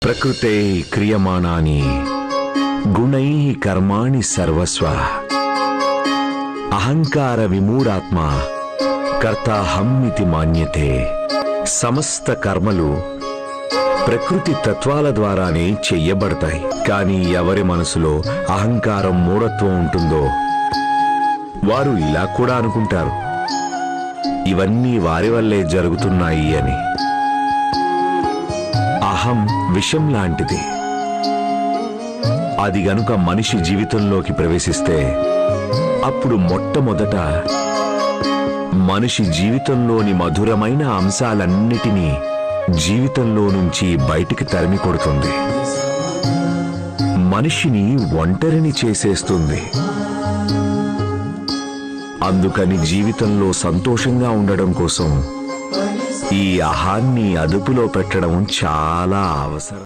ప్రకృతే క్రియమాణాని గుణైః కర్మాణి సర్వస్వ అహంకార విమూఢాత్మా కర్తాహమ్మితి మాన్యతే. సమస్త కర్మలు ప్రకృతి తత్వాల ద్వారానే చెయ్యబడతాయి. కానీ ఎవరి మనసులో అహంకారం మూఢత్వం ఉంటుందో వారు ఇలా కూడా అనుకుంటారు, ఇవన్నీ వారి వల్లే జరుగుతున్నాయి అని. అహం విషం లాంటిది. అది గనుక మనిషి జీవితంలోకి ప్రవేశిస్తే అప్పుడు మొట్టమొదట మనిషి జీవితంలోని మధురమైన అంశాలన్నిటినీ జీవితంలో నుంచి బయటికి తరిమి కొడుతుంది. మనిషిని ఒంటరిని చేసేస్తుంది. అందుకని జీవితంలో సంతోషంగా ఉండడం కోసం ఈ అహాన్ని అదుపులో పెట్టడం చాలా అవసరం.